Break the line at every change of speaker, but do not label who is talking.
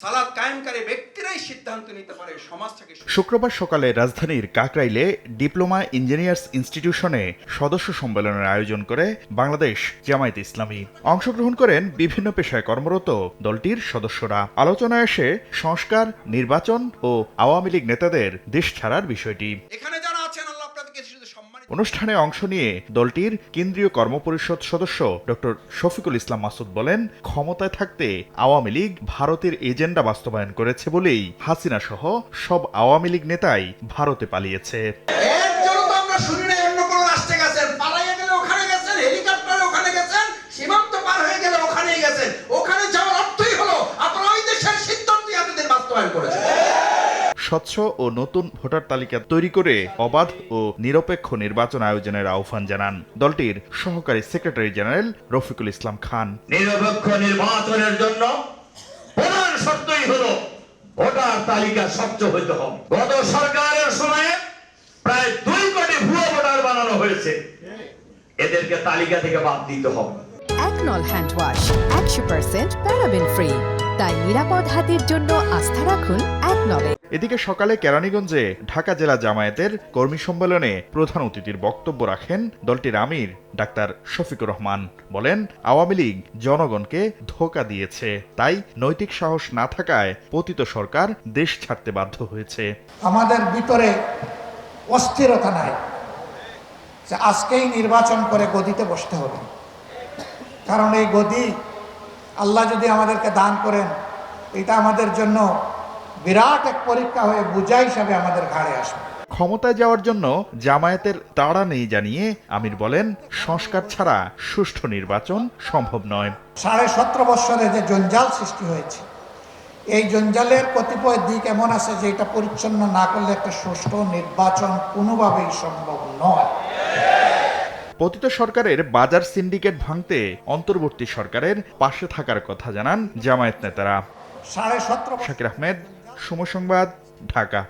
সালাত কায়েমকারী ব্যক্তিরাই সিদ্ধান্ত নিতে পারে সমাজ থেকে।
শুক্রবার সকালে রাজধানীর কাকরাইলে ডিপ্লোমা ইঞ্জিনিয়ার্স ইনস্টিটিউশনে সদস্য সম্মেলনের আয়োজন করে বাংলাদেশ জামায়াতে ইসলামী। অংশগ্রহণ করেন বিভিন্ন পেশায় কর্মরত দলটির সদস্যরা। আলোচনায় আসে সংস্কার, নির্বাচন ও আওয়ামী লীগ নেতাদের দেশ ছাড়ার বিষয়টি।
এখানে যারা আছেন আল্লাহ আপনাদেরকে শুধু সম্মানিত।
অনুষ্ঠানে অংশ নিয়ে দলটির কেন্দ্রীয় কর্মপরিষদ সদস্য ডক্টর শফিকুল ইসলাম মাসুদ বলেন, ক্ষমতায় থাকতে আওয়ামী লীগ ভারতের এজেন্ডা বাস্তবায়ন করেছে বলেই হাসিনা সহ সব আওয়ামী লীগ নেতাই ভারতে পালিয়েছে।
এর জন্য তো আমরা শুনি না অন্য কোনো রাষ্ট্রে গেছেন, পালাইয়া গেলে ওখানে গেছেন, হেলিকপ্টারে ওখানে গেছেন, সীমান্ত পার হয়ে গেলে ওখানেই গেছেন। ওখানে যাওয়ার অর্থই হলো আপনারা ওই দেশের সিদ্ধান্তই আপনাদের বাস্তবায়ন করেছেন।
স্বচ্ছ ও নতুন ভোটার তালিকা তৈরি করে অবাধ ও নিরপেক্ষ নির্বাচন আয়োজনের আহ্বান জানান দলটির সহকারী সেক্রেটারি জেনারেল রফিকুল ইসলাম খান।
নিরপেক্ষ নির্বাচনের জন্য প্রধান শর্তই হলো ভোটার তালিকা স্বচ্ছ হইতে হবে। গত সরকারের সময়ে প্রায় 2 কোটি ভুয়া ভোটার বানানো হয়েছে, এদেরকে তালিকা থেকে বাদ দিতে হবে।
একনল হ্যান্ড ওয়াশ 100% প্যারাবেন ফ্রি, তাই নিরাপদ হাতের জন্য আস্থা রাখুন একনলে।
এদিকে সকালে কেরানীগঞ্জে ঢাকা জেলা জামায়াতের কর্মী সম্মেলনে প্রধান অতিথির বক্তব্য রাখেন দলটির আমির ডাক্তার শফিকুর রহমান। বলেন, আওয়ামী লীগ জনগণকে ধোঁকা দিয়েছে, তাই নৈতিক সাহস না থাকায় পতিত সরকার দেশ ছাড়তে বাধ্য হয়েছে।
আমাদের ভিতরে অস্থিরতা নাই যে আজকেই নির্বাচন করে গদিতে বসতে হবে, কারণ এই গদি আল্লাহ যদি আমাদেরকে দান করেন, এটা আমাদের জন্য বিরাট এক পরীক্ষা হয়ে বোঝা হিসাবে আমাদের ঘাড়ে আসবে।
ক্ষমতায় যাওয়ার জন্য জামায়াতের তাড়া নেই জানিয়ে আমির বলেন, সংস্কার ছাড়া সুষ্ঠু নির্বাচন সম্ভব নয়।
17.5 বছরে যে জঞ্জাল সৃষ্টি হয়েছে, এই জঞ্জালের কতিপয় দিক এমন আছে যে এটা পরিচ্ছন্ন না করলে একটা সুষ্ঠু নির্বাচন কোনোভাবেই সম্ভব নয়।
পতিত সরকারের বাজার সিন্ডিকেট ভাঙতে অন্তর্বর্তী সরকারের পাশে থাকার কথা জানান জামায়াত নেতারা।
17.5
শাকির আহমেদ, সময় সংবাদ, ঢাকা।